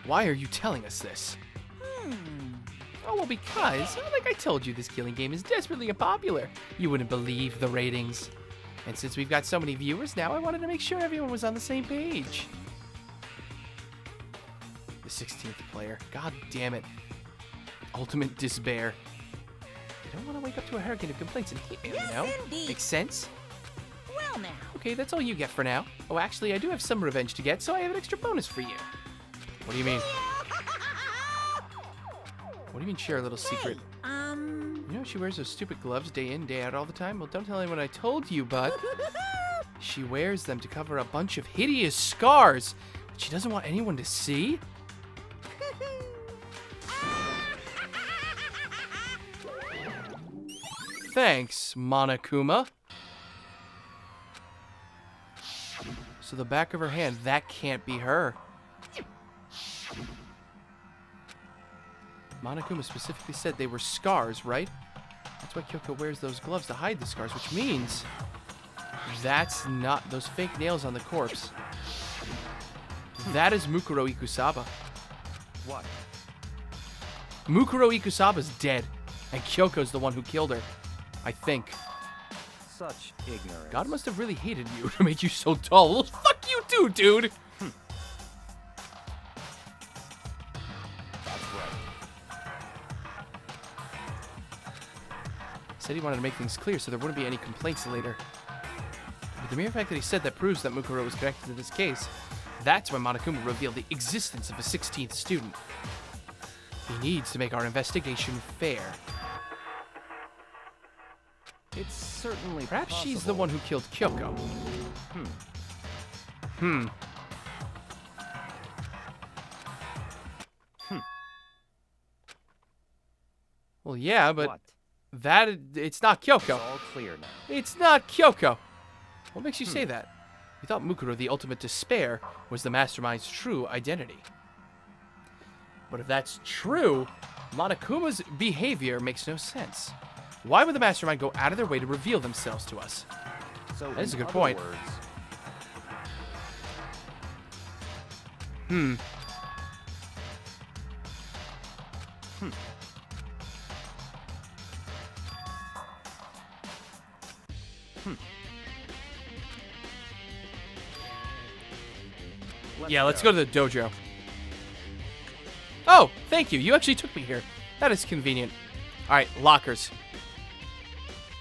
Why are you telling us this? Oh, well, because, like I told you, this killing game is desperately unpopular. You wouldn't believe the ratings. And since we've got so many viewers now, I wanted to make sure everyone was on the same page. The 16th player. God damn it. Ultimate despair. I don't want to wake up to a hurricane of complaints and hate mail, you know? Indeed. Makes sense? Well now. Okay, that's all you get for now. Oh, actually, I do have some revenge to get, so I have an extra bonus for you. What do you mean? What do you mean share a little secret? You know she wears those stupid gloves day in, day out all the time? Well, don't tell anyone I told you, but she wears them to cover a bunch of hideous scars that she doesn't want anyone to see? Thanks, Monokuma. So the back of her hand, that can't be her. Monokuma specifically said they were scars, right? That's why Kyoko wears those gloves to hide the scars, which means that's not those fake nails on the corpse. That is Mukuro Ikusaba. What? Mukuro Ikusaba's dead, and Kyoko's the one who killed her. I think. Such ignorance. God must have really hated you to make you so dull. Well, fuck you too, dude! That's right. Said he wanted to make things clear so there wouldn't be any complaints later. But the mere fact that he said that proves that Mukuro was connected to this case. That's when Monokuma revealed the existence of a 16th student. He needs to make our investigation fair. It's certainly Perhaps possible. she's the one who killed Kyoko. Well, yeah, but What? it's not Kyoko. It's all clear now. It's not Kyoko. What makes you say that? You thought Mukuro, the ultimate despair, was the mastermind's true identity. But if that's true, Monokuma's behavior makes no sense. Why would the mastermind go out of their way to reveal themselves to us? So That is a in good other point. words, Yeah, let's go to the dojo. Oh, thank you. You actually took me here. That is convenient. All right, lockers.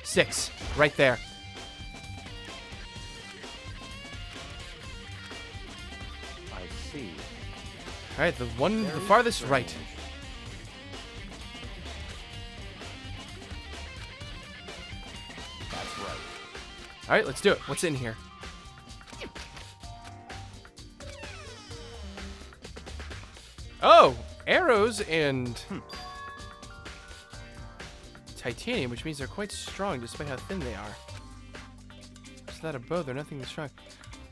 6, right there. I see. All right, the one, the Very farthest strange. right. That's right. All right, let's do it. What's in here? Oh, arrows and titanium, which means they're quite strong despite how thin they are. Is that a bow? They're nothing strong.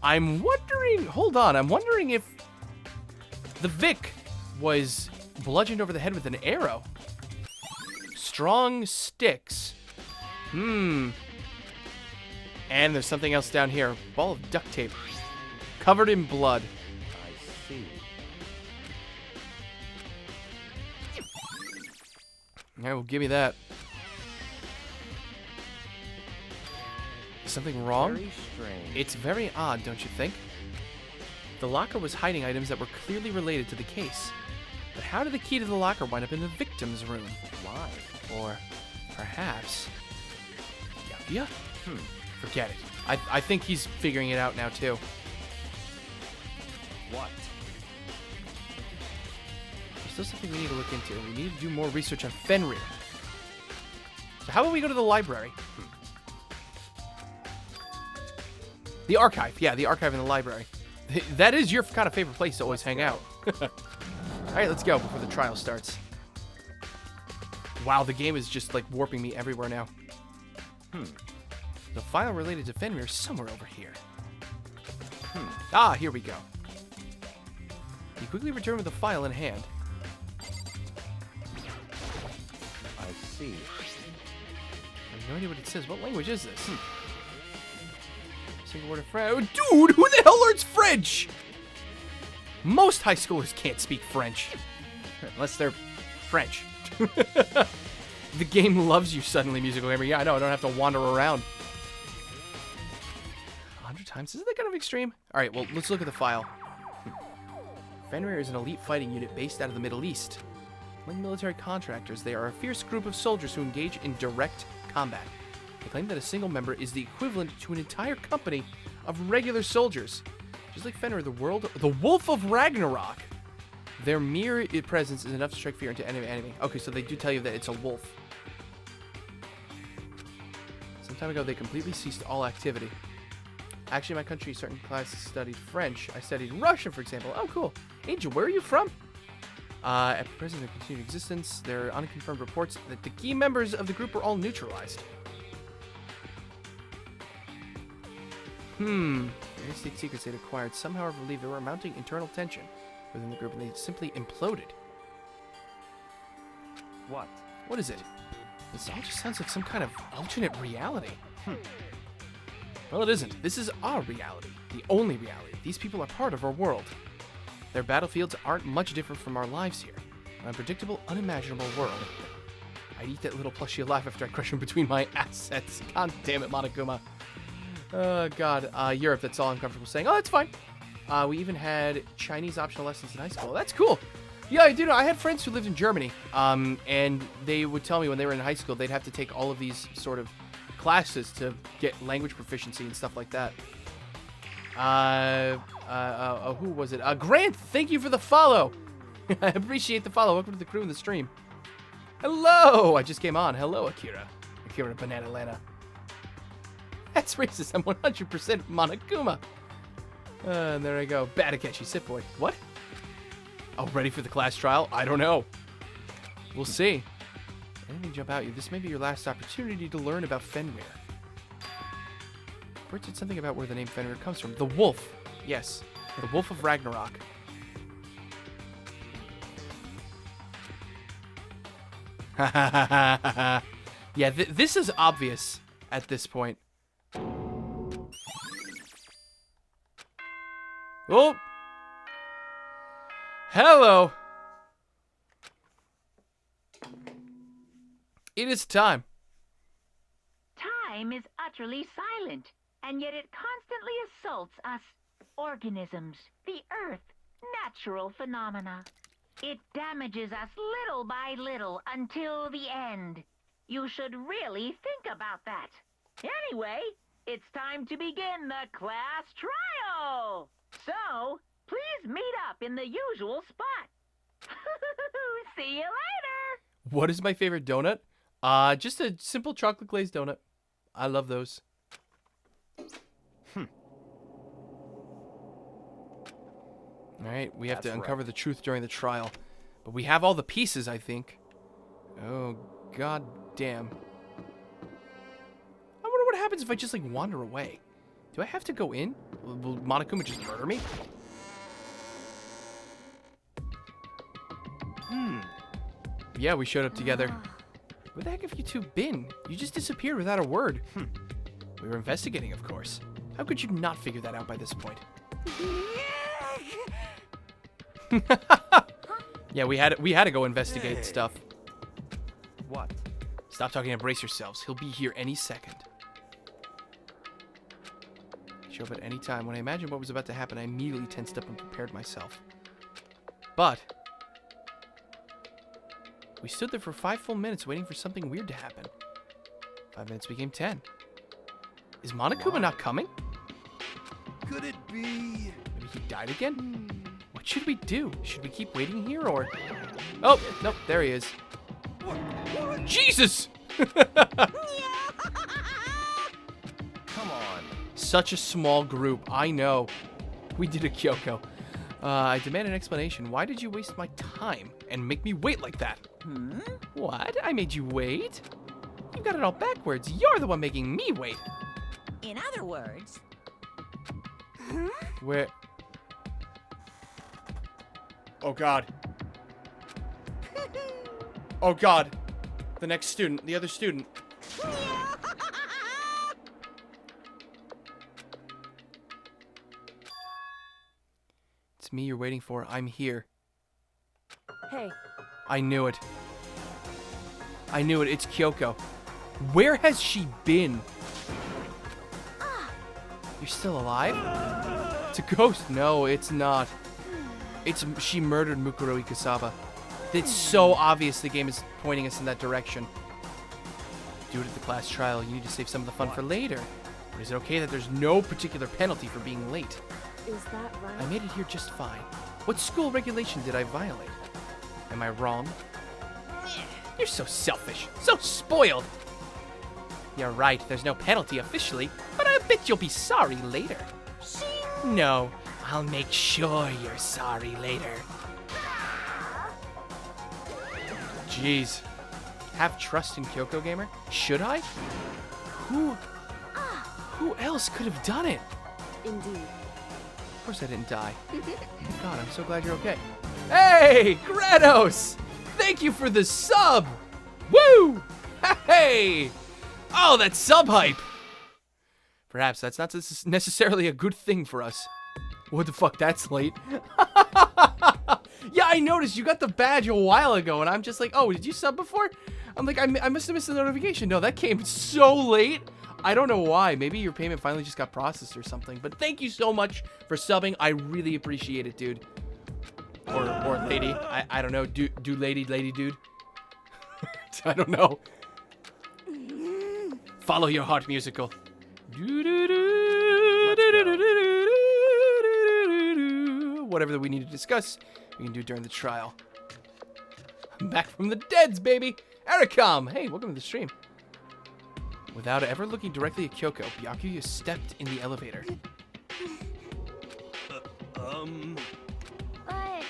I'm wondering, hold on, I'm wondering if the Vic was bludgeoned over the head with an arrow. Strong sticks. And there's something else down here. Ball of duct tape. Covered in blood. I see. Alright, well, give me that. Is something wrong? Very strange. It's very odd, don't you think? The locker was hiding items that were clearly related to the case. But how did the key to the locker wind up in the victim's room? Why? Or perhaps... Yeah? Forget it. I think he's figuring it out now, too. What? There's still something we need to look into. We need to do more research on Fenrir. So how about we go to the library? The archive. Yeah, the archive in the library. That is your kind of favorite place to always hang out. All right, let's go before the trial starts. Wow, the game is just like warping me everywhere now. The file related to Fenrir is somewhere over here. Ah, here we go. You quickly return with the file in hand. I see. I have no idea what it says. What language is this? Single word of French. Oh, dude, who the hell learns French? Most high schoolers can't speak French. Unless they're French. The game loves you suddenly, musical gamer. Yeah, I know, I don't have to wander around. 100 times? Isn't that kind of extreme? Alright, well, let's look at the file. Fenrir is an elite fighting unit based out of the Middle East. Like military contractors, they are a fierce group of soldiers who engage in direct combat. They claim that a single member is the equivalent to an entire company of regular soldiers. Just like Fenrir, the Wolf of Ragnarok. Their mere presence is enough to strike fear into enemy. Okay, so they do tell you that it's a wolf. Some time ago, they completely ceased all activity. Actually, my country, certain classes studied French. I studied Russian, for example. Oh, cool. Angel, where are you from? At present, their continued existence, there are unconfirmed reports that the key members of the group were all neutralized. United States secrets they'd acquired somehow believed there were mounting internal tension within the group, and they simply imploded. What? What is it? This all just sounds like some kind of alternate reality. Well, it isn't. This is our reality. The only reality. These people are part of our world. Their battlefields aren't much different from our lives here. An unpredictable, unimaginable world. I'd eat that little plushie alive after I crush him between my assets. God damn it, Monokuma. Oh, God. Europe, that's all I'm comfortable saying. Oh, that's fine. We even had Chinese optional lessons in high school. That's cool. Yeah, I do know. I had friends who lived in Germany, and they would tell me when they were in high school, they'd have to take all of these sort of classes to get language proficiency and stuff like that. Who was it? Grant, thank you for the follow. I appreciate the follow. Welcome to the crew in the stream. Hello. I just came on. Hello, Akira. Akira Banana Lana. That's racist. I'm 100% Monokuma. And there I go. Batakechi, sit boy. What? Oh, ready for the class trial? I don't know. We'll see. Anything jump out at you? This may be your last opportunity to learn about Fenrir. Bert said something about where the name Fenrir comes from. The wolf. Yes. The Wolf of Ragnarok. Yeah, this is obvious at this point. Oh! Hello! It is time. Time is utterly silent, and yet it constantly assaults us, organisms, the earth, natural phenomena. It damages us little by little until the end. You should really think about that. Anyway, it's time to begin the class trial. So, please meet up in the usual spot. See you later. What is my favorite donut? Just a simple chocolate glazed donut. I love those. Alright, we have to uncover the truth during the trial. But we have all the pieces, I think. Oh, god damn. I wonder what happens if I just, like, wander away. Do I have to go in? Will Monokuma just murder me? Yeah, we showed up together. Where the heck have you two been? You just disappeared without a word. We were investigating, of course. How could you not figure that out by this point? Yeah, we had to go investigate stuff. What? Stop talking and brace yourselves. He'll be here any second. Show up at any time. When I imagined what was about to happen, I immediately tensed up and prepared myself. But we stood there for 5 full minutes waiting for something weird to happen. 5 minutes became 10. Is Monokuma not coming? Could it be? Maybe he died again? What should we do? Should we keep waiting here or... Oh, nope, there he is. Jesus! Come on. Such a small group, I know. We did a Kyoko. I demand an explanation. Why did you waste my time and make me wait like that? What? I made you wait? You got it all backwards. You're the one making me wait. In other words... Where? Oh, God. Oh, God. The next student. The other student. It's It's me you're waiting for. I'm here. Hey, I knew it. I knew it. It's Kyoko. Where has she been? You're still alive? It's a ghost. No, it's not. She murdered Mukuro Ikusawa. It's so obvious the game is pointing us in that direction. Do it at the class trial. You need to save some of the fun for later. But is it okay that there's no particular penalty for being late? is that right? I made it here just fine. What school regulation did I violate? Am I wrong? You're so selfish. So spoiled. You're right. There's no penalty officially, but I bet you'll be sorry later. No, I'll make sure you're sorry later. Jeez. Have trust in Kyoko Gamer? Should I? Who else could have done it? Indeed. Of course I didn't die. God, I'm so glad you're okay. Hey, Granos! Thank you for the sub! Woo! Hey! Oh, that sub hype! Perhaps that's not necessarily a good thing for us. What the fuck, that's late. Yeah, I noticed you got the badge a while ago, and I'm just like, oh, did you sub before? I'm like, I must have missed the notification. No, that came so late. I don't know why. Maybe your payment finally just got processed or something. But thank you so much for subbing. I really appreciate it, dude. Or lady. I don't know. Do lady dude. I don't know. Follow your heart musical. Whatever that we need to discuss, we can do during the trial. I'm back from the deads, baby. Ericom. Hey, welcome to the stream. Without ever looking directly at Kyoko, Byakuya stepped in the elevator. What?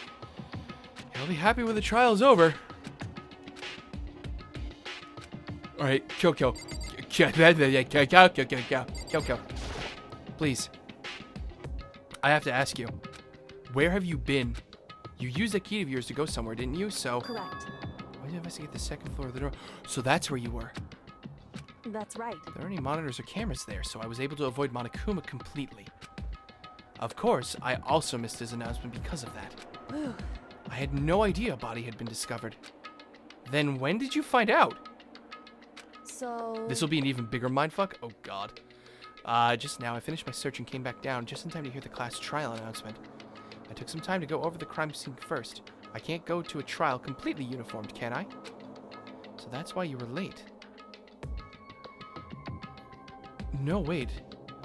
He'll be happy when the trial's over. Alright, Kyoko. Kyoko. Please. I have to ask you. Where have you been? You used that key of yours to go somewhere, didn't you? So... Correct. Why did you investigate the second floor of the door? So that's where you were. That's right. There aren't any monitors or cameras there, so I was able to avoid Monokuma completely. Of course, I also missed his announcement because of that. Whew. I had no idea a body had been discovered. Then when did you find out? So... This will be an even bigger mindfuck? Oh god. Just now I finished my search and came back down just in time to hear the class trial announcement. I took some time to go over the crime scene first. I can't go to a trial completely uniformed, can I? So that's why you were late. No, wait.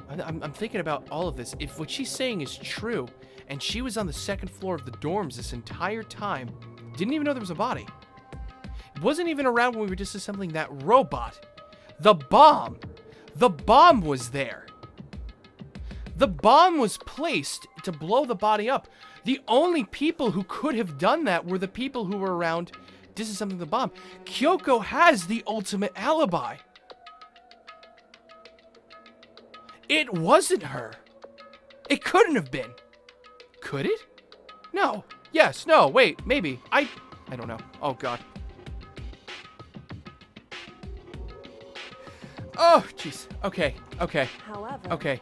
I'm thinking about all of this. If what she's saying is true, and she was on the second floor of the dorms this entire time, didn't even know there was a body. Wasn't even around when we were disassembling that robot. The bomb! The bomb was there. The bomb was placed to blow the body up. The only people who could have done that were the people who were around disassembling the bomb. Kyoko has the ultimate alibi. It wasn't her. It couldn't have been. Could it? No. Yes. No. Wait. Maybe. I don't know. Oh, God. Oh, jeez. Okay. Okay. However... Okay.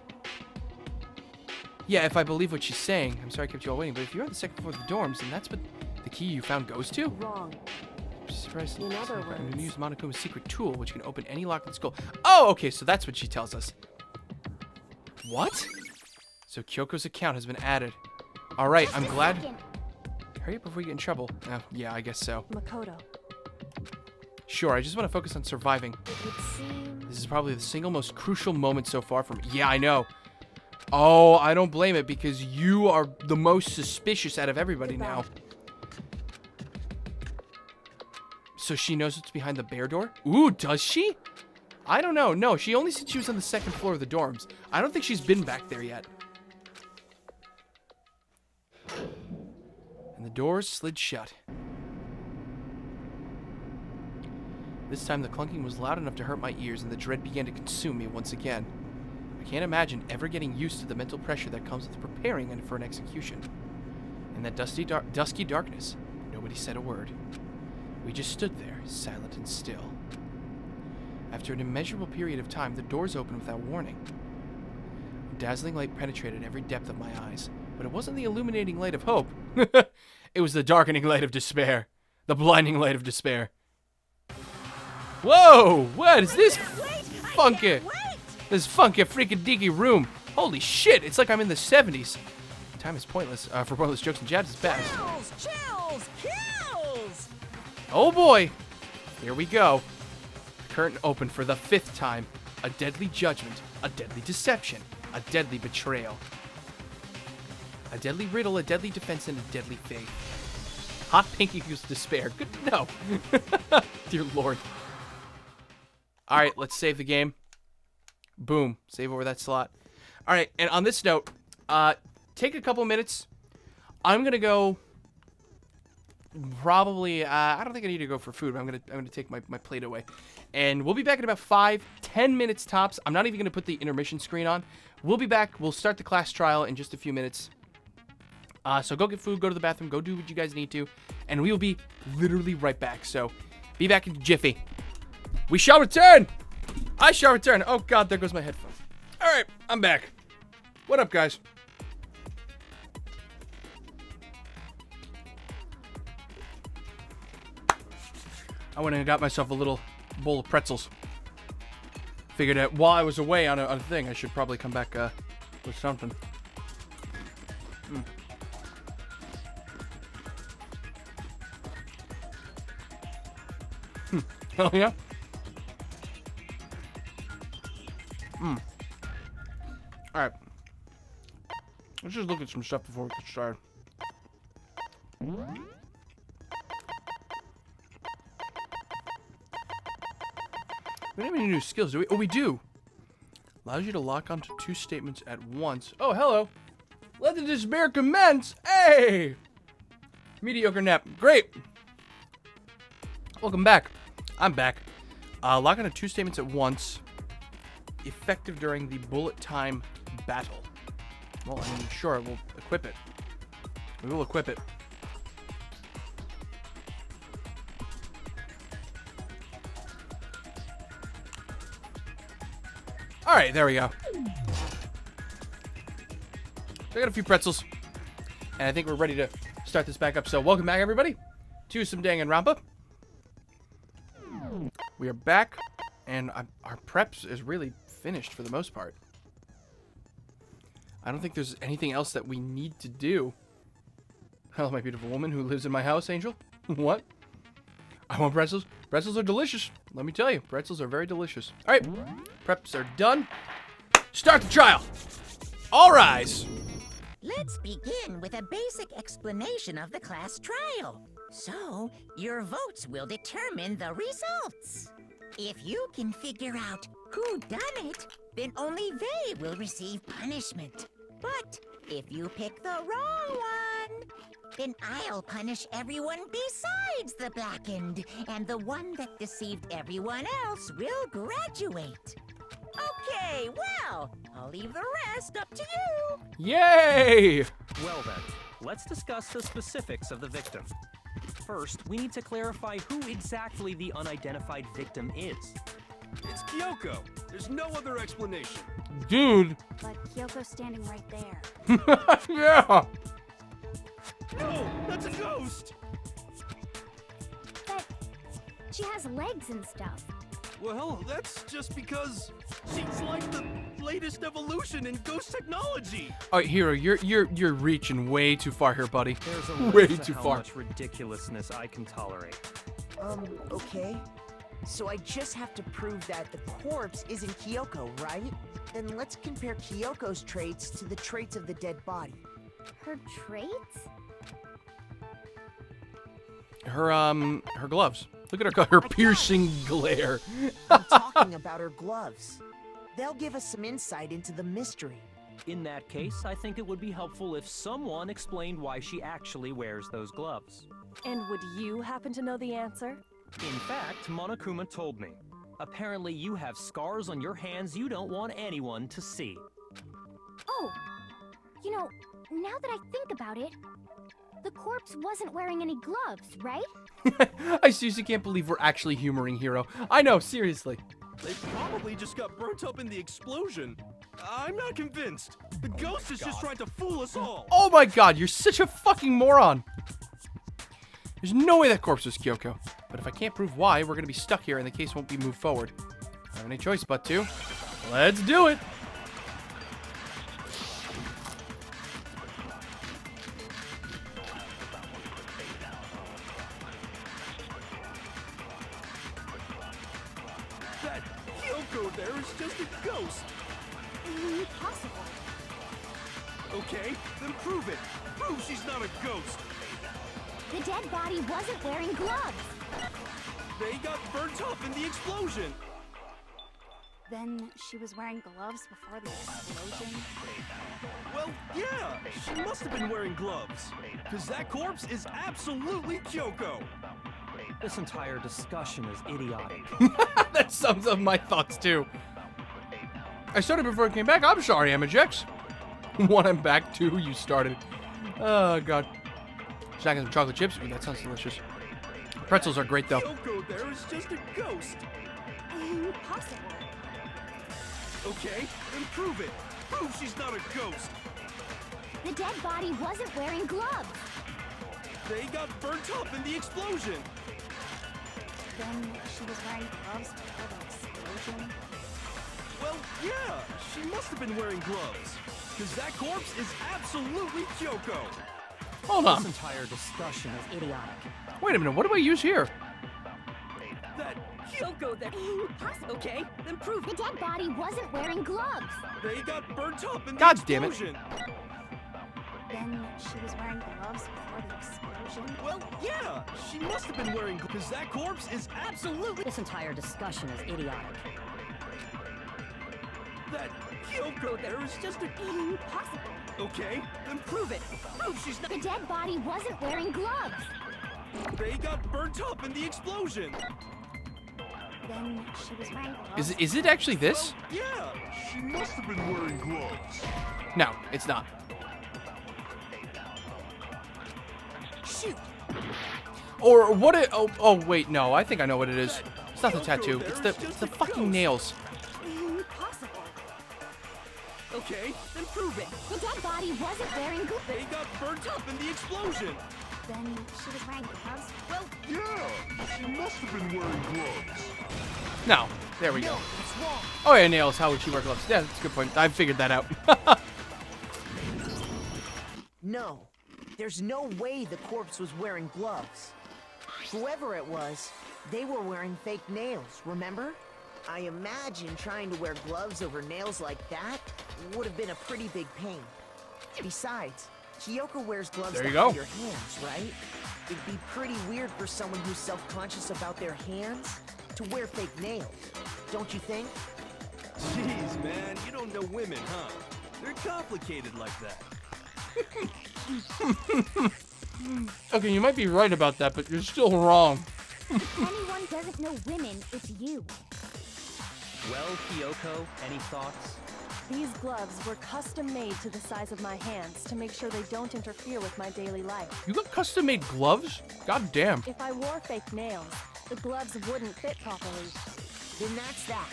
Yeah, if I believe what she's saying. I'm sorry I kept you all waiting, but if you're on the second floor of the dorms, then that's what the key you found goes to? Wrong. Surprised. In other I'm going words- to use Monokuma's secret tool, which can open any lock in the school. Oh, okay, so that's what she tells us. What? So Kyoko's account has been added. All right, I'm glad. Hurry up before you get in trouble. Yeah, I guess so. Makoto. Sure, I just want to focus on surviving. It would seem... This is probably the single most crucial moment so far for me. Yeah, I know. Oh, I don't blame it because you are the most suspicious out of everybody now. So she knows what's behind the bear door? Ooh, does she? I don't know. No, she only said she was on the second floor of the dorms. I don't think she's been back there yet. And the doors slid shut. This time the clunking was loud enough to hurt my ears and the dread began to consume me once again. I can't imagine ever getting used to the mental pressure that comes with preparing for an execution. In that dusky darkness, nobody said a word. We just stood there, silent and still. After an immeasurable period of time, the doors opened without warning. dazzling light penetrated every depth of my eyes, but it wasn't the illuminating light of hope. It was the darkening light of despair. The blinding light of despair. Whoa! What is this funky? This funky freaking deaky room. Holy shit! It's like I'm in the 70s. Time is pointless. For pointless jokes and jabs is best. Chills! Kills! Oh boy! Here we go. The curtain opened for the 5th time. A deadly judgment. A deadly deception. A deadly betrayal. A deadly riddle, a deadly defense, and a deadly faith. Hot pink equals despair. Good to know. Dear Lord. Alright, let's save the game. Boom. Save over that slot. Alright, and on this note, take a couple minutes. I'm gonna go probably I don't think I need to go for food, but I'm gonna take my plate away. And we'll be back in about 5-10 minutes tops. I'm not even gonna put the intermission screen on. We'll be back. We'll start the class trial in just a few minutes. So go get food, go to the bathroom, go do what you guys need to, and we will be literally right back. So be back in a jiffy. We shall return! I shall return. Oh god, there goes my headphones. Alright, I'm back. What up, guys? I went and got myself a little bowl of pretzels. Figured that while I was away on a thing, I should probably come back with something. Oh yeah? Alright. Let's just look at some stuff before we get started. We don't have any new skills, do we? Oh, we do. Allows you to lock onto 2 statements at once. Oh, hello. Let the despair commence. Hey! Mediocre nap. Great. Welcome back. I'm back. Lock onto 2 statements at once. Effective during the bullet time battle. Well, I mean, sure, we'll equip it. We will equip it. Alright, there we go. So I got a few pretzels. And I think we're ready to start this back up. So welcome back, everybody, to some Danganronpa. We are back, and our preps is really finished for the most part. I don't think there's anything else that we need to do. Hello, my beautiful woman who lives in my house, Angel. What? I want pretzels. Pretzels are delicious. Let me tell you, pretzels are very delicious. All right, preps are done. Start the trial. All rise. Let's begin with a basic explanation of the class trial. So, your votes will determine the results. If you can figure out who done it, then only they will receive punishment. But if you pick the wrong one, then I'll punish everyone besides the blackened, and the one that deceived everyone else will graduate. Okay, well, I'll leave the rest up to you. Yay! Well then, let's discuss the specifics of the victim. First, we need to clarify who exactly the unidentified victim is. It's Kyoko. There's no other explanation. Dude. But Kyoko's standing right there. Yeah. No, that's a ghost. But she has legs and stuff. Well, that's just because she's like the latest evolution in ghost technology. All right, Hero, you're reaching way too far here, buddy. There's a limit Way to too how far. much ridiculousness I can tolerate. Okay. So I just have to prove that the corpse isn't Kyoko, right? Then let's compare Kyoko's traits to the traits of the dead body. Her traits? Her gloves. Look at her piercing glare. I'm talking about her gloves. They'll give us some insight into the mystery. In that case, I think it would be helpful if someone explained why she actually wears those gloves. And would you happen to know the answer? In fact, Monokuma told me. Apparently you have scars on your hands you don't want anyone to see. Oh, you know, now that I think about it, the corpse wasn't wearing any gloves, right? I seriously can't believe we're actually humoring Hero. I know, seriously. They probably just got burnt up in the explosion. I'm not convinced. The ghost is just trying to fool us all. Oh my god, you're such a fucking moron. There's no way that corpse was Kyoko. But if I can't prove why, we're gonna be stuck here and the case won't be moved forward. I don't have any choice but to. Let's do it. That Kyoko there is just a ghost. Impossible. Okay, then prove it. Prove she's not a ghost. The dead body wasn't wearing gloves. They got burnt up in the explosion. Then she was wearing gloves before the explosion. Well, yeah, she must have been wearing gloves. Because that corpse is absolutely Kyoko. This entire discussion is idiotic. That sums up my thoughts too. I started before I came back. I'm sorry, Amajex. One, I'm back. Two, you started. Oh god. Snacking some chocolate chips. Ooh, that sounds delicious. Pretzels are great though. Kyoko there is just a ghost. Impossible. Okay, then prove it. Prove she's not a ghost. The dead body wasn't wearing gloves. They got burnt up in the explosion. Then she was wearing gloves before the explosion. Well, yeah, she must have been wearing gloves. Because that corpse is absolutely Kyoko. Hold on. This entire discussion is idiotic. Wait a minute. What do I use here? That Kyoko there. Impossible. Okay, then prove The dead body wasn't wearing gloves. they got burnt up in the God damn it. explosion. Then she was wearing gloves before the explosion. Well, yeah, she must have been wearing because that corpse is absolutely This entire discussion is idiotic. that Kyoko there is just a Impossible. okay, then prove it. Prove she's not. The dead body wasn't wearing gloves. They got burnt up in the explosion. Then she was wearing gloves. Is it actually this? Yeah, she must have been wearing gloves. No, it's not. Shoot. Or what it oh wait, no, I think I know what it is. It's not the tattoo. It's the fucking nails. Impossible. Okay, then prove it. The dead body wasn't wearing gloves. They got burnt up in the explosion. Then she was wearing gloves. Well, Yeah, she must have been wearing gloves. No. There we go. It's wrong. Oh yeah, nails. How would she wear gloves? Yeah, that's a good point. I figured that out. No, there's no way the corpse was wearing gloves. Whoever it was, they were wearing fake nails, remember? I imagine trying to wear gloves over nails like that would have been a pretty big pain. Besides, Kyoko wears gloves There you to go. hide her hands, right? It'd be pretty weird for someone who's self-conscious about their hands to wear fake nails, don't you think? jeez, man, you don't know women, huh? They're complicated like that. Okay, you might be right about that, but you're still wrong. If anyone doesn't know women, it's you. Well, Kyoko, any thoughts? These gloves were custom made to the size of my hands to make sure they don't interfere with my daily life. You got custom-made gloves? God damn. If I wore fake nails, the gloves wouldn't fit properly. Then that's that.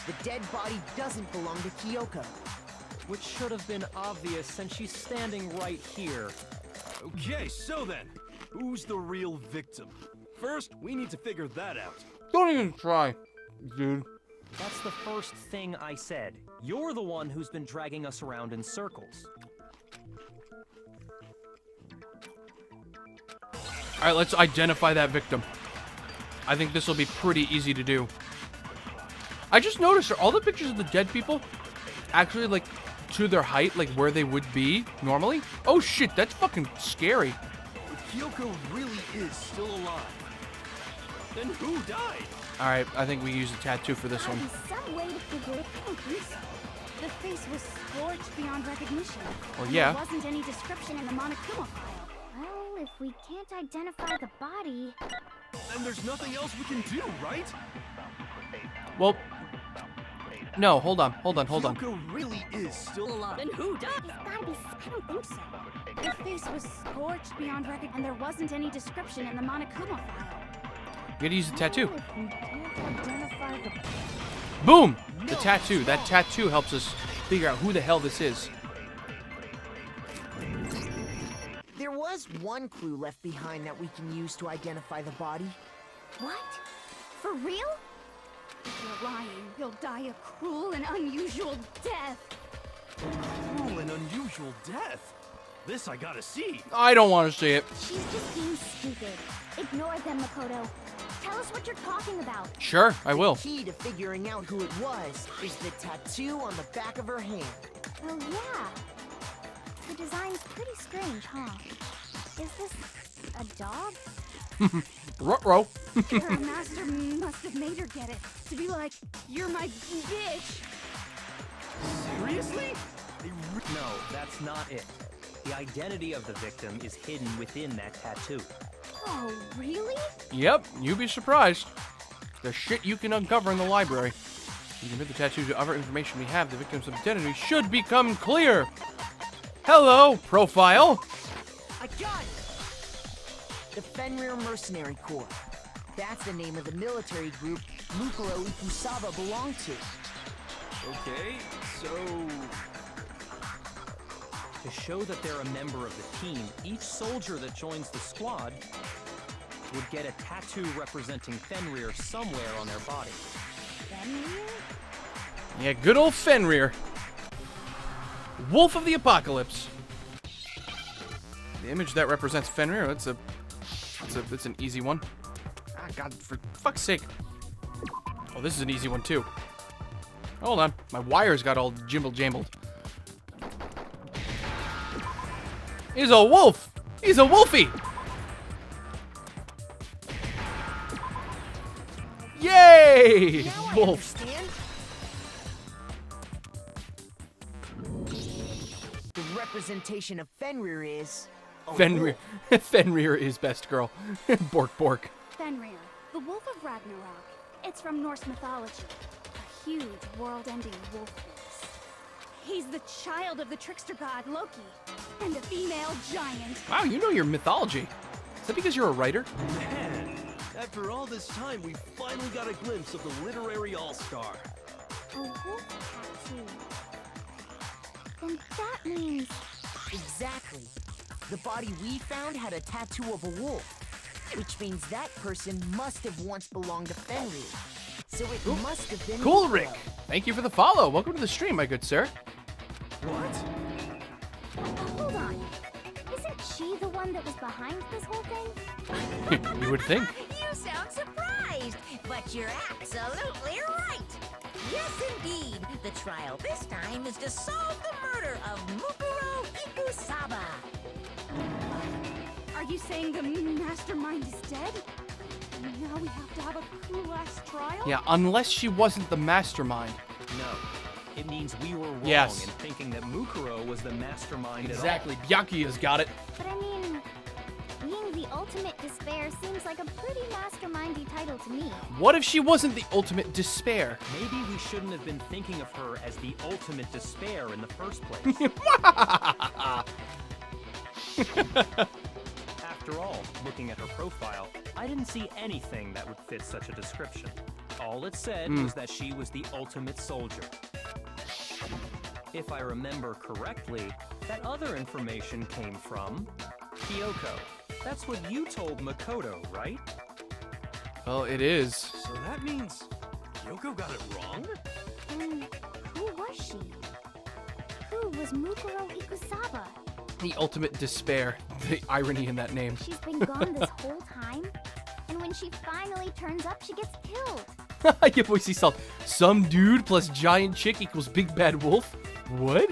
The dead body doesn't belong to Kyoko. Which should have been obvious since she's standing right here. Okay, so then, who's the real victim? First, we need to figure that out. Don't even try, dude. That's the first thing I said. You're the one who's been dragging us around in circles. All right, let's identify that victim. I think this will be pretty easy to do. I just noticed, are all the pictures of the dead people actually, like, to their height, like where they would be normally? Oh shit, that's fucking scary. If Kyoko really is still alive, then who died? All right, I think we use a tattoo for this Gotta one. be some way to figure it. I don't think so. The face was scorched beyond recognition. Well, and yeah. There wasn't any description in the Monokuma file. Well, if we can't identify the body, Then there's nothing else we can do, right? Well, no, hold on. Kyoko really is still alive. Then who died? It's gotta be. I don't think so. The face was scorched beyond recognition, and there wasn't any description in the Monokuma file. You gotta use the tattoo. Well, if we can't identify the Boom! The tattoo. That tattoo helps us figure out who the hell this is. There was one clue left behind that we can use to identify the body. What? For real? If you're lying, you'll die a cruel and unusual death. Cruel and unusual death. This I gotta see. I don't want to see it. She's just being stupid. Ignore them, Makoto. Tell us what you're talking about. Sure, I will. The key to figuring out who it was is the tattoo on the back of her hand. Oh, yeah. The design's pretty strange, huh? Is this a dog? Ruh-roh. Her master must have made her get it. To be like, you're my bitch. Seriously? No, that's not it. The identity of the victim is hidden within that tattoo. Oh, really? Yep, you'd be surprised. There's shit you can uncover in the library. You can put the tattoo to other information we have. The victim's identity should become clear. Hello, profile. I got it! The Fenrir Mercenary Corps. That's the name of the military group Mukuro Ikusaba belonged to. Okay, so... To show that they're a member of the team, each soldier that joins the squad would get a tattoo representing Fenrir somewhere on their body. Fenrir? Yeah, good old Fenrir. Wolf of the Apocalypse. The image that represents Fenrir, it's an easy one. Ah, God, for fuck's sake. Oh, this is an easy one, too. Hold on. My wires got all jimble-jambled. He's a wolf! He's a wolfie! Yay! Now I Wolf. understand. The representation of Fenrir is... a Fenrir. wolf. Fenrir is best girl. Bork bork. Fenrir, the wolf of Ragnarok. It's from Norse mythology. A huge, world-ending wolf beast. He's the child of the trickster god Loki, and a female giant. Wow, you know your mythology. Is that because you're a writer? Man, after all this time, we finally got a glimpse of the literary all-star. A wolf tattoo. Then that means... Exactly. The body we found had a tattoo of a wolf, which means that person must have once belonged to Fenrir. So it must have been Cool, Mukuro. Rick. Thank you for the follow. Welcome to the stream, my good sir. What? Hold on. Isn't she the one that was behind this whole thing? You would think. You sound surprised, but you're absolutely right. Yes, indeed. The trial this time is to solve the murder of Mukuro Ikusaba. Are you saying the mastermind is dead? Now we have to have a cool-ass trial? Yeah, unless she wasn't the mastermind. No. It means we were wrong Yes. in thinking that Mukuro was the mastermind Exactly. Bianchi has got it. But I mean, being the ultimate despair seems like a pretty mastermindy title to me. What if she wasn't the ultimate despair? at all. Maybe we shouldn't have been thinking of her as the ultimate despair in the first place. After all, looking at her profile, I didn't see anything that would fit such a description. All it said was that she was the ultimate soldier. If I remember correctly, that other information came from Kyoko. That's what you told Makoto, right? Well, it is. So that means Kyoko got it wrong? Who was she? Who was Mukuro Ikusaba? The ultimate despair. The irony in that name. She's been gone this whole time? And when she finally turns up, she gets killed. Yeah, boy, see salt. Some dude plus giant chick equals big bad wolf? What?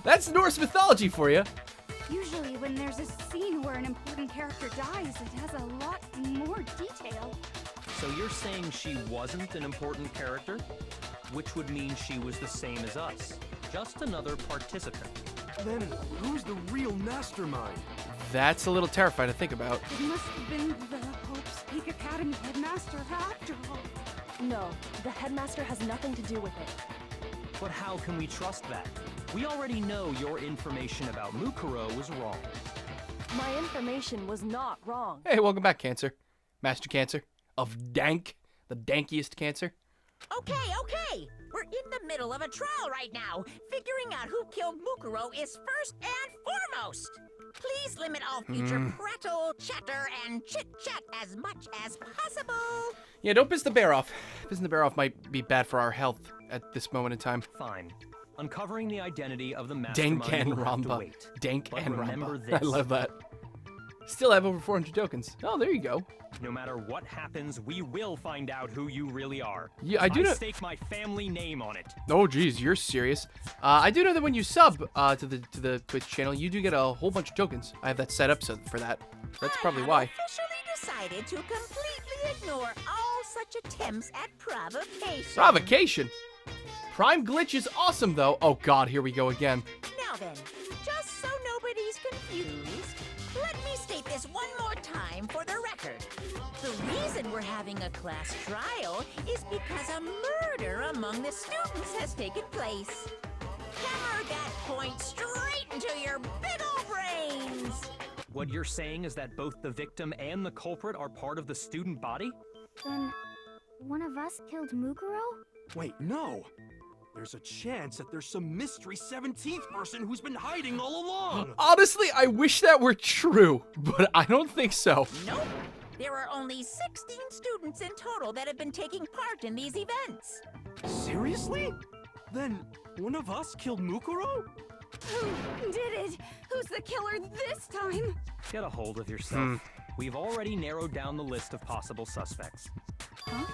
That's Norse mythology for you. Usually when there's a scene where an important character dies, it has a lot more detail. So you're saying she wasn't an important character? Which would mean she was the same as us. Just another participant. Then who's the real mastermind? That's a little terrifying to think about. It must have been the Hope's Peak Academy headmaster after all. No, the headmaster has nothing to do with it. But how can we trust that? We already know your information about Mukuro was wrong. My information was not wrong. Hey, welcome back, Cancer. Master Cancer of Dank, the dankiest cancer. Okay. We're in the middle of a trial right now. Figuring out who killed Mukuro is first and foremost. Please limit all future prattle, chatter, and chit-chat as much as possible. Yeah, don't piss the bear off. Pissing the bear off might be bad for our health at this moment in time. Fine. Uncovering the identity of the mastermind will have to Danganronpa. wait. But remember Danganronpa. this. I love that. Still have over 400 tokens. Oh, there you go. No matter what happens, we will find out who you really are. Yeah, I do know. stake my family name on it. Oh, geez, you're serious. I do know that when you sub to the Twitch channel, you do get a whole bunch of tokens. I have that set up for that. That's probably why. I have officially decided to completely ignore all such attempts at provocation. Provocation. Prime glitch is awesome, though. Oh God, here we go again. Now then, just so nobody's confused, let me state this one more time for the record. The reason we're having a class trial is because a murder among the students has taken place. Hammer that point straight into your big ol' brains! What you're saying is that both the victim and the culprit are part of the student body? Then, one of us killed Mukuro? Wait, no! There's a chance that there's some mystery 17th person who's been hiding all along! Honestly, I wish that were true, but I don't think so. Nope. There are only 16 students in total that have been taking part in these events. Seriously? Then one of us killed Mukuro? Who did it? Who's the killer this time? Get a hold of yourself. We've already narrowed down the list of possible suspects. Huh?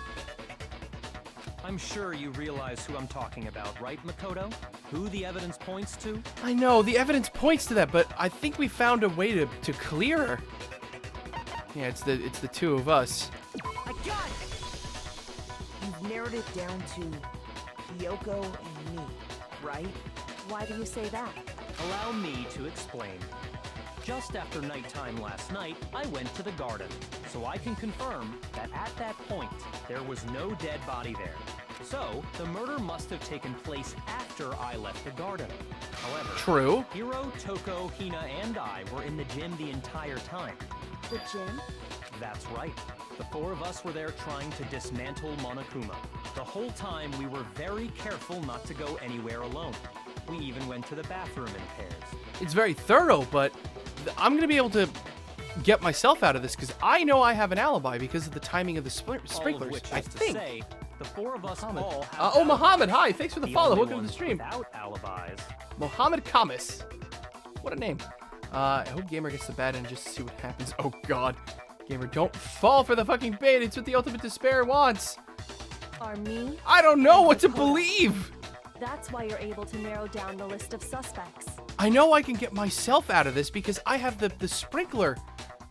I'm sure you realize who I'm talking about, right, Makoto? Who the evidence points to? I know, the evidence points to that, but I think we found a way to clear her. Yeah, it's the two of us. I got it! You've narrowed it down to Kyoko and me, right? Why do you say that? Allow me to explain. Just after nighttime last night, I went to the garden, so I can confirm that at that point, there was no dead body there. So, the murder must have taken place after I left the garden. However, True. Hiro, Toko, Hina, and I were in the gym the entire time. The gym? That's right. The four of us were there trying to dismantle Monokuma. The whole time, we were very careful not to go anywhere alone. We even went to the bathroom in pairs. It's very thorough, but I'm going to be able to get myself out of this because I know I have an alibi because of the timing of the sprinklers. All of which is I to think. say, the four of us all have Oh, Muhammad, hi. Thanks for the follow. only Welcome to the ones stream. Without alibis. Mohammed Kamis. What a name. I hope Gamer gets the bad end just to see what happens. Oh, God. Gamer, don't fall for the fucking bait. It's what the ultimate despair wants. Are me? I don't know what to believe. That's why you're able to narrow down the list of suspects. I know I can get myself out of this because I have the sprinkler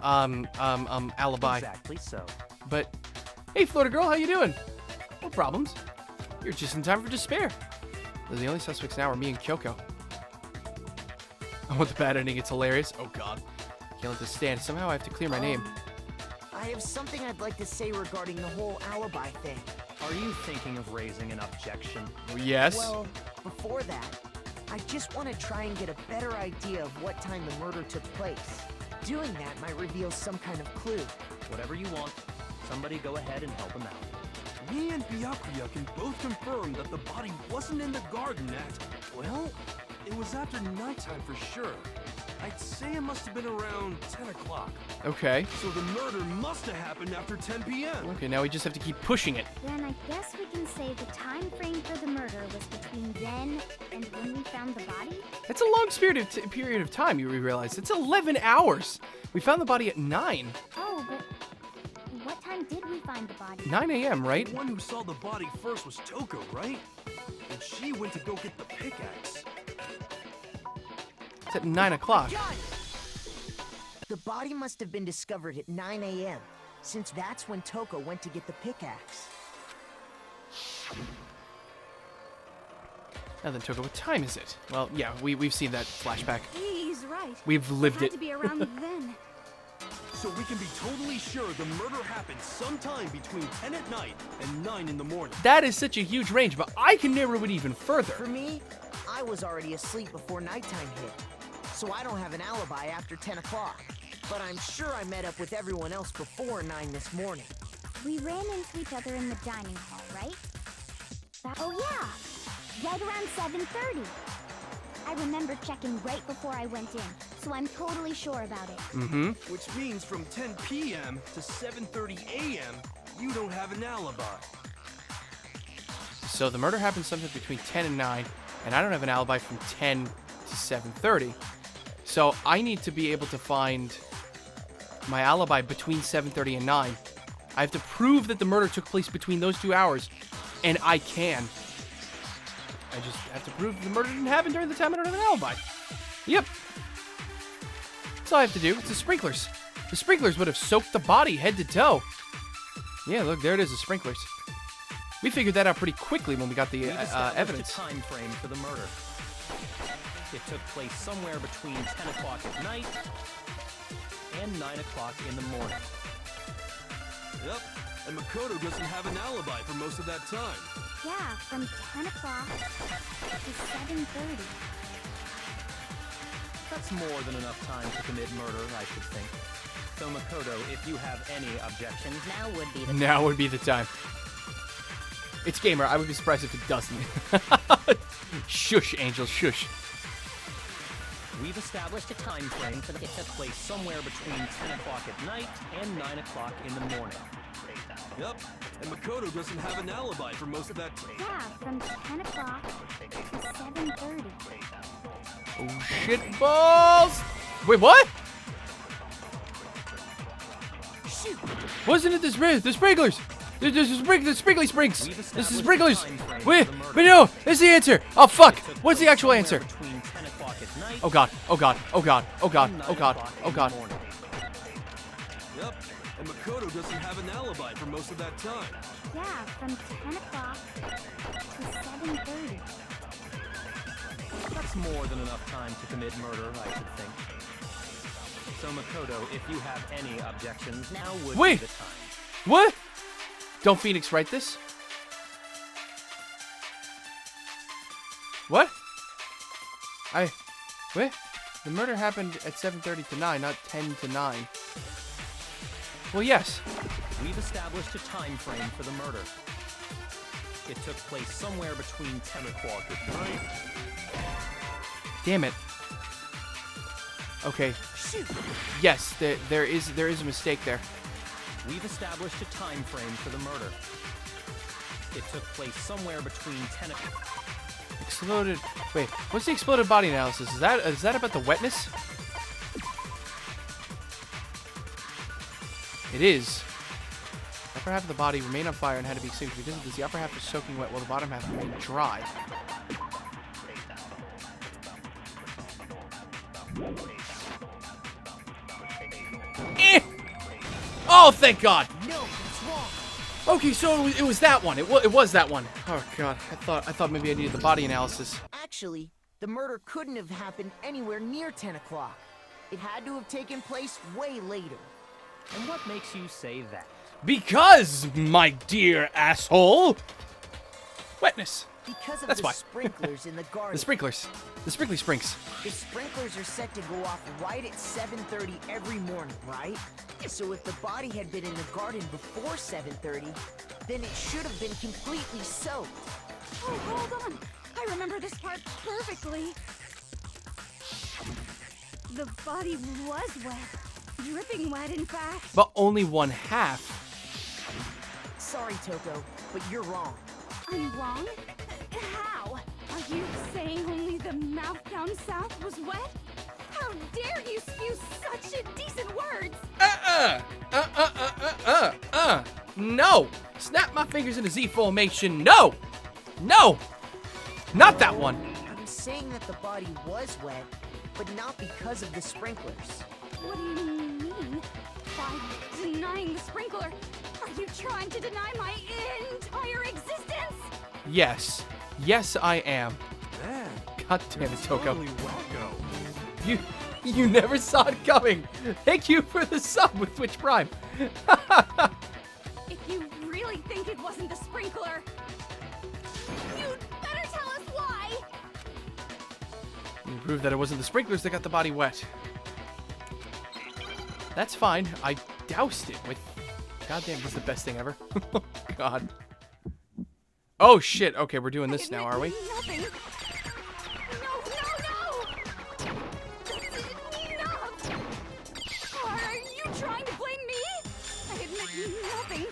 alibi. Exactly so. But hey, Florida girl, how you doing? No problems. You're just in time for despair. The only suspects now are me and Kyoko. I want the bad ending. It's hilarious. Oh God, can't let this stand. Somehow I have to clear my name. I have something I'd like to say regarding the whole alibi thing. Are you thinking of raising an objection? Yes. Well, before that, I just want to try and get a better idea of what time the murder took place. Doing that might reveal some kind of clue. Whatever you want. Somebody go ahead and help him out. Me and Byakuya can both confirm that the body wasn't in the garden at, well, it was after nighttime for sure. I'd say it must have been around 10 o'clock. Okay. So the murder must have happened after 10 p.m. Okay, now we just have to keep pushing it. Then I guess we can say the time frame for the murder was between then and when we found the body? That's a long period of time, you realize. It's 11 hours. We found the body at 9. Oh, but what time did we find the body? 9 a.m., right? The one who saw the body first was Toko, right? And she went to go get the pickaxe. It's at 9 o'clock. The body must have been discovered at 9 a.m., since that's when Toko went to get the pickaxe. Now then, Toko, what time is it? Well, yeah, we've seen that flashback. He's right. We've lived Had it. to be around then. So we can be totally sure the murder happened sometime between 10 at night and 9 in the morning. That is such a huge range, but I can narrow it even further. For me, I was already asleep before nighttime hit, so I don't have an alibi after 10 o'clock. But I'm sure I met up with everyone else before 9 this morning. We ran into each other in the dining hall, right? fast. Oh yeah, right around 7:30. I remember checking right before I went in, so I'm totally sure about it. Mm-hmm. Which means from 10 p.m. to 7:30 a.m., you don't have an alibi. So the murder happened sometime between 10 and 9, and I don't have an alibi from 10 to 7:30. So I need to be able to find my alibi between 7:30 and 9. I have to prove that the murder took place between those 2 hours, and I can. I just have to prove the murder didn't happen during the time I don't have an alibi. Yep. That's all I have to do. It's the sprinklers. The sprinklers would have soaked the body head to toe. Yeah, look, there it is, the sprinklers. We figured that out pretty quickly when we got the evidence. A time frame for the murder. It took place somewhere between 10 o'clock at night and 9 o'clock in the morning. Yep, and Makoto doesn't have an alibi for most of that time. Yeah, from 10 o'clock to 7:30. That's more than enough time to commit murder, I should think. So Makoto, if you have any objections, Now would be the time. Now would be the time. It's Gamer. I would be surprised if it doesn't. Shush, Angel, shush. we've established a time frame for the it took place somewhere between 10 o'clock at night and 9 o'clock in the morning. Yep, and Makoto doesn't have an alibi for most of that time. Yeah, from 10 o'clock to 7:30. Oh, shit balls! Wait, what? Shoot! Wasn't it the sprinklers? The sprinkly springs. We've This is established sprinklers. a time frame Wait, for the murder. but no, that's the answer. Oh, fuck. It took What's the place actual somewhere answer? Between 10 o'clock at night Oh, God. Oh, God. Oh, God. Oh, God. and 9 Oh, God. o'clock Oh, in God. the morning. Yep, and Makoto doesn't have an alibi for most of that time. Yeah, from 10 o'clock to 7:30. That's more than enough time to commit murder, I should think. So Makoto, if you have any objections, now would Wait. be the time. What? Don't Phoenix write this? What? What? The murder happened at 7:30 to 9, not 10 to 9. Well, yes. We've established a time frame for the murder. It took place somewhere between 10 o'clock at night. Damn it. Okay. Shoot! Yes, there is a mistake there. We've established a time frame for the murder. It took place somewhere between 10 o'clock. Exploded. Wait, what's the exploded body analysis? Is that about the wetness? It is. The upper half of the body remained on fire and had to be extinguished. Because of this, the upper half was soaking wet while the bottom half remained dry. Eh! Oh, thank God! No, what's wrong? Okay, so it was that one. It was that one. Oh God, I thought maybe I needed the body analysis. Actually, the murder couldn't have happened anywhere near 10 o'clock. It had to have taken place way later. And what makes you say that? Because, my dear asshole, wetness. Because of That's the why. sprinklers in the garden. The sprinklers, the sprinkly springs. The sprinklers are set to go off right at 7:30 every morning, right? So if the body had been in the garden before 7:30, then it should have been completely soaked. Oh, hold on. I remember this part perfectly. The body was wet. Dripping wet, in fact. But only one half. Sorry, Toko, but you're wrong. I'm wrong? How? Are you saying only the mouth down south was wet? How dare you spew such indecent words? No! Snap my fingers in a Z formation. No! No! Not that one. I'm saying that the body was wet, but not because of the sprinklers. What do you mean? By denying the sprinkler, are you trying to deny my entire existence? Yes. Yes, I am. Man, God damn it, Toko. totally wacko. You never saw it coming. Thank you for the sub with Twitch Prime. If you really think it wasn't the sprinkler, you'd better tell us why! You proved that it wasn't the sprinklers that got the body wet. That's fine. I doused it with... Goddamn, this is the best thing ever. Oh, God. Oh, shit. Okay, we're doing this now, are we? Nothing. No. That's enough. Are you trying to blame me? I admit nothing.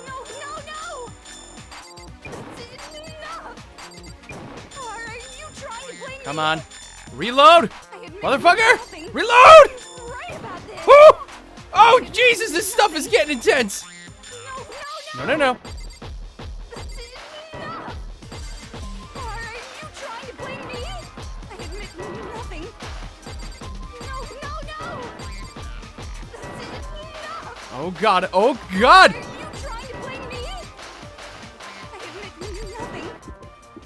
No. That's enough. Are you trying to blame me? Come on. Reload! I admit Motherfucker! nothing. Reload! I'm right about this. Woo! Oh, Jesus, this stuff is getting intense. No. That's enough. Are you trying to blame me? I admit nothing. No. That's enough. Oh, God. Oh, God! Are you trying to blame me? I admit nothing.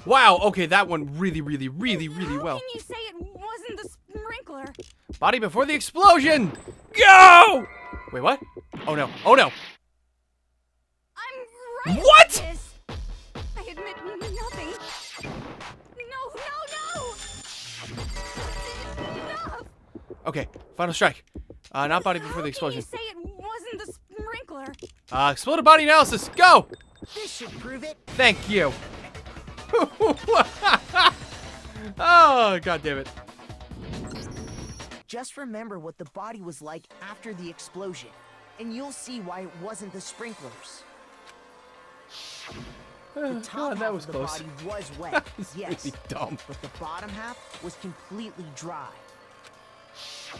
Wow, okay, that one really well. How can you say it wasn't the sprinkler? Body before the explosion! Go! Wait, what? Oh, no. I'm right What? about this. I admit nothing. No. That's enough. Okay, final strike. Not body before the How can you explosion. say it wasn't the sprinkler? Exploded body analysis, go! This should prove it. Thank you. Oh, God damn it. Just remember what the body was like after the explosion, and you'll see why it wasn't the sprinklers. The top God, that half was of the close. body was wet, That was yes, really dumb. but the bottom half was completely dry.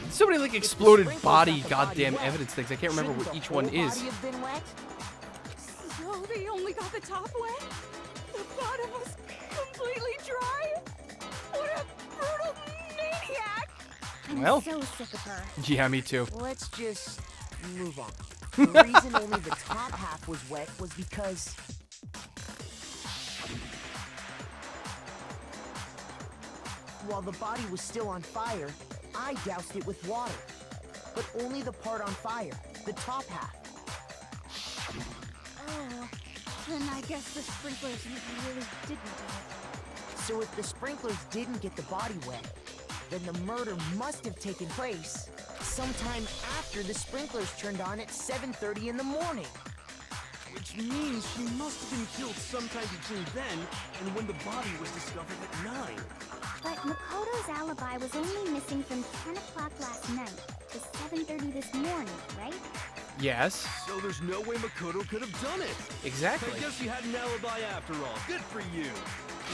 So many, like, If the exploded sprinklers body got the body goddamn wet, evidence things. I can't remember shouldn't what the each one whole is. body have been wet? So they only got the top wet? The bottom was completely dry? What a brutal maniac! I'm Well. so sick of her. Yeah, me too. Let's just move on. The reason only the top half was wet was because while the body was still on fire, I doused it with water. But only the part on fire, the top half. Oh, then I guess the sprinklers really didn't do it. So if the sprinklers didn't get the body wet, then the murder must have taken place sometime after the sprinklers turned on at 7:30 in the morning. Which means she must have been killed sometime between then and when the body was discovered at 9. But Makoto's alibi was only missing from 10 o'clock last night to 7:30 this morning, right? Yes, So there's no way Makoto could have done it. exactly. I guess you had an alibi after all. Good for you.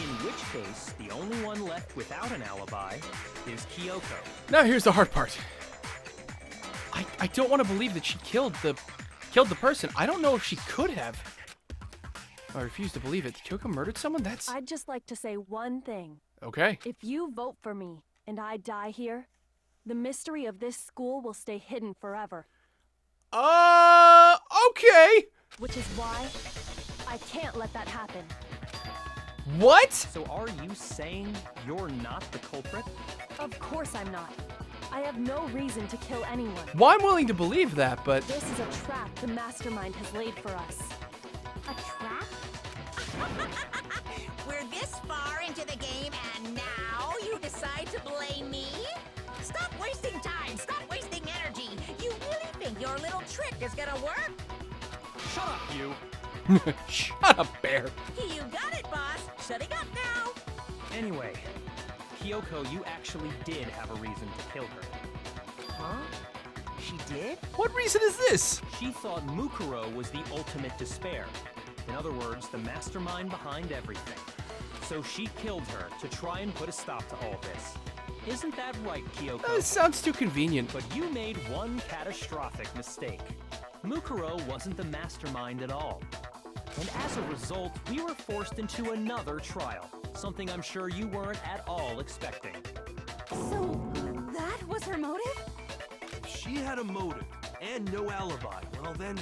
In which case, the only one left without an alibi is Kyoko. Now here's the hard part. I don't want to believe that she killed the person. I don't know if she could have. I refuse to believe it. Kyoko murdered someone? That's I'd just like to say one thing. okay. If you vote for me and I die here, the mystery of this school will stay hidden forever. Okay. Which is why I can't let that happen. What? So are you saying you're not the culprit? Of course I'm not. I have no reason to kill anyone. Well, I'm willing to believe that, but This is a trap the mastermind has laid for us. A trap? We're this far into the game and now you decide to blame me? Stop wasting time! Stop wasting energy! You really think your little trick is gonna work? Shut up, you! shut up, Bear. You got it, boss! Shutting up now! Anyway, Kyoko, you actually did have a reason to kill her. Huh? She did? What reason is this? She thought Mukuro was the ultimate despair. In other words, the mastermind behind everything. So she killed her to try and put a stop to all this. Isn't that right, Kyoko? That sounds too convenient. But you made one catastrophic mistake. Mukuro wasn't the mastermind at all. And as a result, we were forced into another trial. Something I'm sure you weren't at all expecting. So, that was her motive? If she had a motive and no alibi, well then,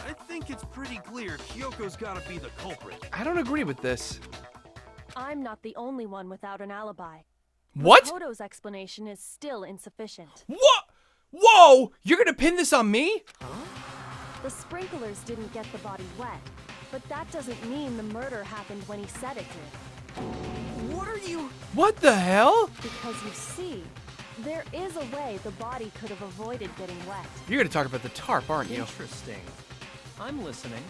I think it's pretty clear Kyoko's gotta be the culprit. I don't agree with this. I'm not the only one without an alibi. What? Makoto's explanation is still insufficient. What? Whoa! You're gonna pin this on me? The sprinklers didn't get the body wet, but that doesn't mean the murder happened when he said it did. What are you? What the hell? Because you see, there is a way the body could have avoided getting wet. You're gonna talk about the tarp, aren't you? Interesting. I'm listening.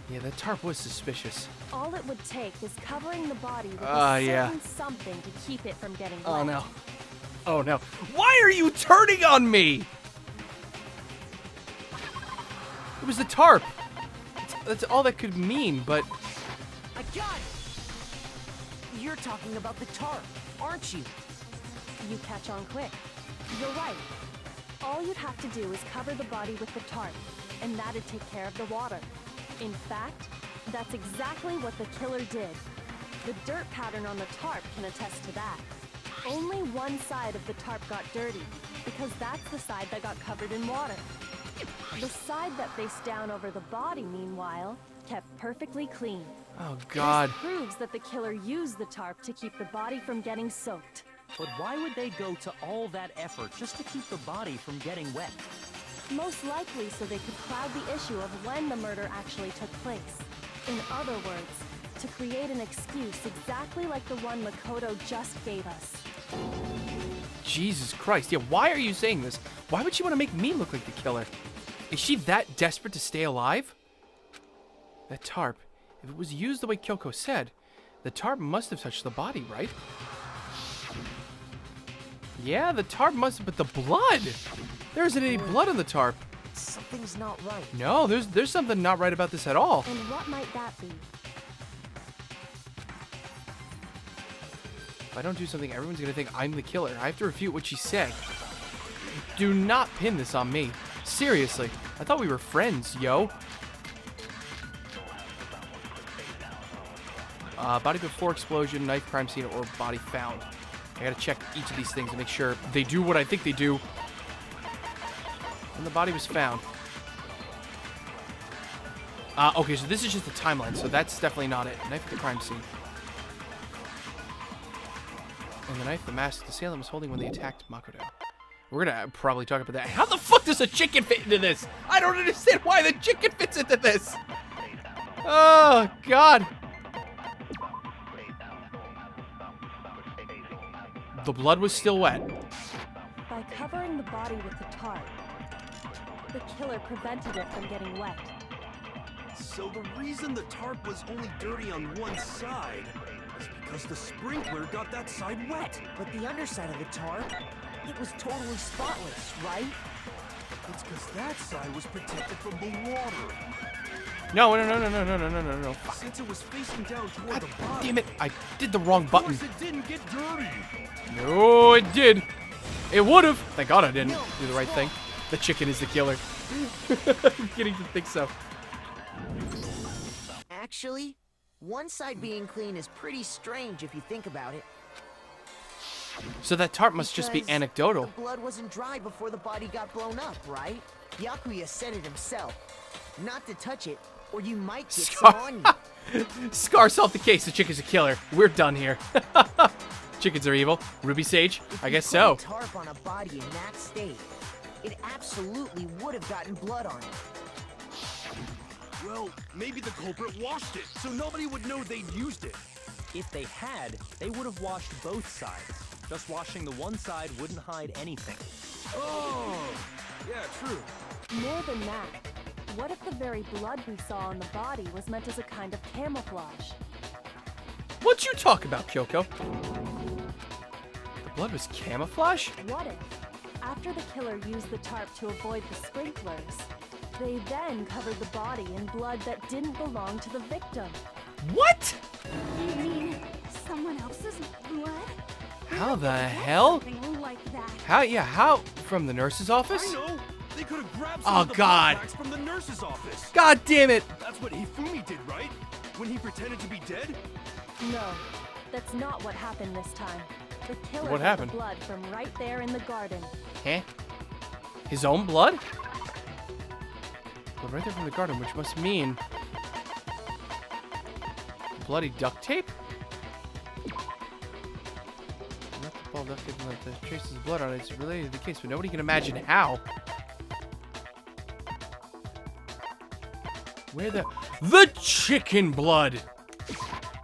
Yeah, that tarp was suspicious. All it would take is covering the body with yeah. something to keep it from getting wet. Oh no. Oh no. Why are you turning on me? It was the tarp. That's all that could mean, but... I got it! You're talking about the tarp, aren't you? You catch on quick. You're right. All you'd have to do is cover the body with the tarp, and that'd take care of the water. In fact, that's exactly what the killer did. The dirt pattern on the tarp can attest to that. Only one side of the tarp got dirty, because that's the side that got covered in water. The side that faced down over the body, meanwhile, kept perfectly clean. Oh God. This proves that the killer used the tarp to keep the body from getting soaked. But why would they go to all that effort just to keep the body from getting wet? Most likely so they could cloud the issue of when the murder actually took place. In other words, to create an excuse exactly like the one Makoto just gave us. Jesus Christ. Yeah, why are you saying this? Why would she want to make me look like the killer? Is she that desperate to stay alive? That tarp, if it was used the way Kyoko said, the tarp must have touched the body, right? Yeah, the tarp must have, but the blood! There isn't any blood on the tarp. Something's not right. No, there's something not right about this at all. And what might that be? If I don't do something, everyone's gonna think I'm the killer. I have to refute what she said. Do not pin this on me. Seriously, I thought we were friends, yo. Body before explosion, knife crime scene, or body found. I gotta check each of these things to make sure they do what I think they do. And the body was found. Okay, so this is just the timeline, so that's definitely not it. Knife at the crime scene. And the knife the masked assailant was holding when they attacked Makoto. We're gonna probably talk about that. How the fuck does a chicken fit into this? I don't understand why the chicken fits into this. Oh, God. The blood was still wet. By covering the body with the tarp, the killer prevented it from getting wet. So the reason the tarp was only dirty on one side is because the sprinkler got that side wet. But the underside of the tarp, it was totally spotless, right? It's because that side was protected from the water. No. Since it was facing down toward God the bottom. damn it, I did the wrong button. Of course it didn't get dirty. No, it did. It would have. Thank God I didn't do the right thing. The chicken is the killer. I'm beginning to think so. Actually, one side being clean is pretty strange if you think about it. So that tarp must just be Because anecdotal. The blood wasn't dry before the body got blown up, right? Yakuya said it himself. Not to touch it, or you might get some on you. Scar solved the case. The chicken's a killer. We're done here. Chickens are evil. Ruby Sage? I guess so. If you put a tarp on a body in that state, it absolutely would have gotten blood on it. Well, maybe the culprit washed it, so nobody would know they'd used it. If they had, they would have washed both sides. Just washing the one side wouldn't hide anything. Oh, yeah, true. More than that, what if the very blood we saw on the body was meant as a kind of camouflage? What'd you talk about, Kyoko? The blood was camouflage? What if, after the killer used the tarp to avoid the sprinklers, they then covered the body in blood that didn't belong to the victim? What? You mean someone else's blood? How the hell? Something like that. How? From the nurse's office? I know. They could have grabbed Oh, some of the God. blood packs from the nurse's office. God damn it! That's what Hifumi did, right? When he pretended to be dead? No, that's not what happened this time. The killer What got happened? the blood from right there in the garden. Huh? His own blood? Blood right there from the garden, which must mean... bloody duct tape? Not the ball duct tape and let the traces of blood on it. It's related to the case, but nobody can imagine how. Where the chicken blood!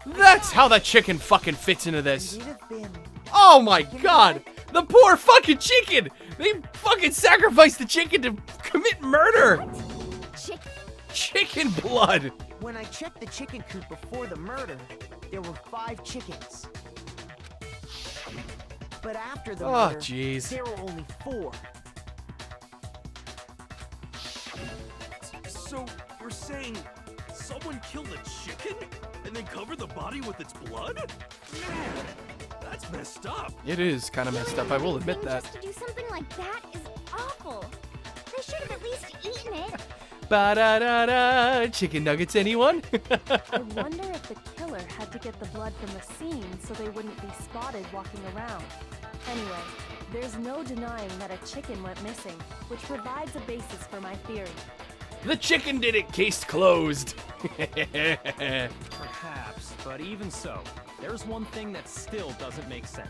That's how that chicken fucking fits into this. It'd have been... Oh my God! The poor fucking chicken! They fucking sacrificed the chicken to commit murder! Chicken blood! When I checked the chicken coop before the murder, there were 5 chickens. But after the Oh, murder, jeez. there were only 4. So, you're saying someone killed a chicken and then covered the body with its blood? Man, that's messed up. It is kind of messed up, I will admit that. Just to do something like that is awful. They should have at least eaten it. Ba-da-da-da! Chicken nuggets, anyone? I wonder if the killer had to get the blood from the scene so they wouldn't be spotted walking around. Anyway, there's no denying that a chicken went missing, which provides a basis for my theory. The chicken did it, case closed. Perhaps, but even so, there's one thing that still doesn't make sense.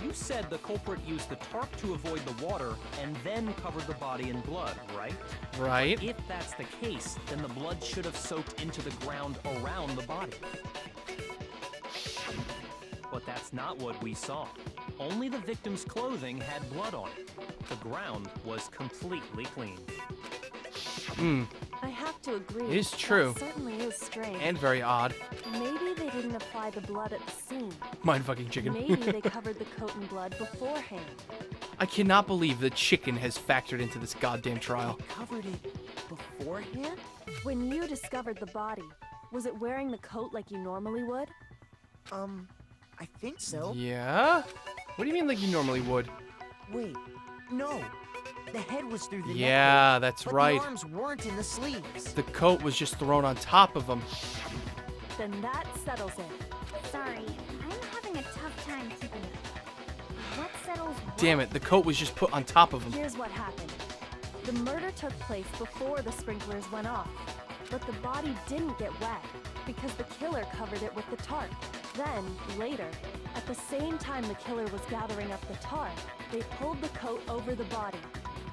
You said the culprit used the tarp to avoid the water and then covered the body in blood, right? Right. If that's the case, then the blood should have soaked into the ground around the body. But that's not what we saw. Only the victim's clothing had blood on it. The ground was completely clean. I have to agree. It is true. That certainly is strange. And very odd. Maybe they didn't apply the blood at the scene. Mind fucking chicken. Maybe they covered the coat in blood beforehand. I cannot believe the chicken has factored into this goddamn trial. Covered it beforehand? When you discovered the body, was it wearing the coat like you normally would? I think so. Yeah? What do you mean like you normally would? Wait, no. The head was through the Yeah, neck, that's but right. the arms weren't in the sleeves. The coat was just thrown on top of him. Then that settles it. Sorry, I'm having a tough time keeping it. What settles what? Damn it, the coat was just put on top of him. Here's what happened. The murder took place before the sprinklers went off, but the body didn't get wet because the killer covered it with the tarp. Then, later, at the same time the killer was gathering up the tarp, they pulled the coat over the body.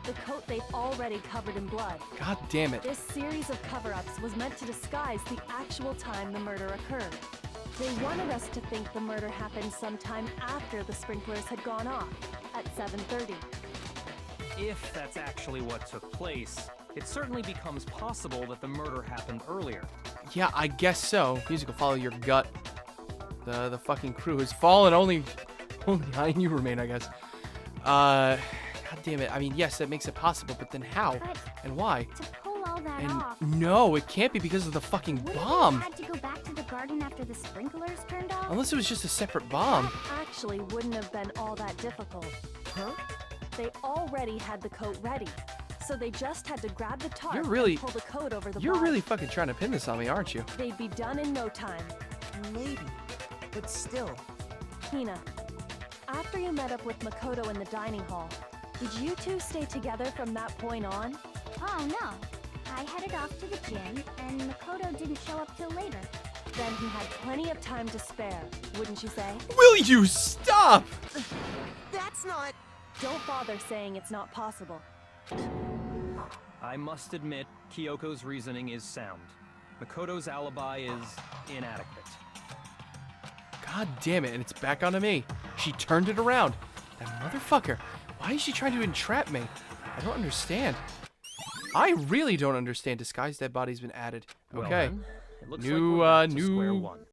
The coat they'd already covered in blood. God damn it. This series of cover-ups was meant to disguise the actual time the murder occurred. They wanted us to think the murder happened sometime after the sprinklers had gone off, at 7:30. If that's actually what took place, it certainly becomes possible that the murder happened earlier. Yeah, I guess so. Music will follow your gut. The fucking crew has fallen. Only I and you remain, I guess. God damn it. I mean, yes, that makes it possible, but then how? But And why? to pull all that And off, no, it can't be because of the fucking wouldn't bomb. you had to go back to the garden after the sprinklers turned off? Unless it was just a separate bomb. That actually wouldn't have been all that difficult. Huh? They already had the coat ready, so they just had to grab the tarp You're really- and pull the coat over the You're body. really fucking trying to pin this on me, aren't you? They'd be done in no time. Maybe. But still. Hina, after you met up with Makoto in the dining hall, did you two stay together from that point on? Oh no. I headed off to the gym, and Makoto didn't show up till later. Then he had plenty of time to spare, wouldn't you say? Will you stop? That's not... Don't bother saying it's not possible. I must admit, Kyoko's reasoning is sound. Makoto's alibi is inadequate. God damn it, and it's back onto me. She turned it around. That motherfucker. Why is she trying to entrap me? I don't understand. I really don't understand. Disguised dead body's been added. Well Okay. then, it looks New, like we're back to new- square one.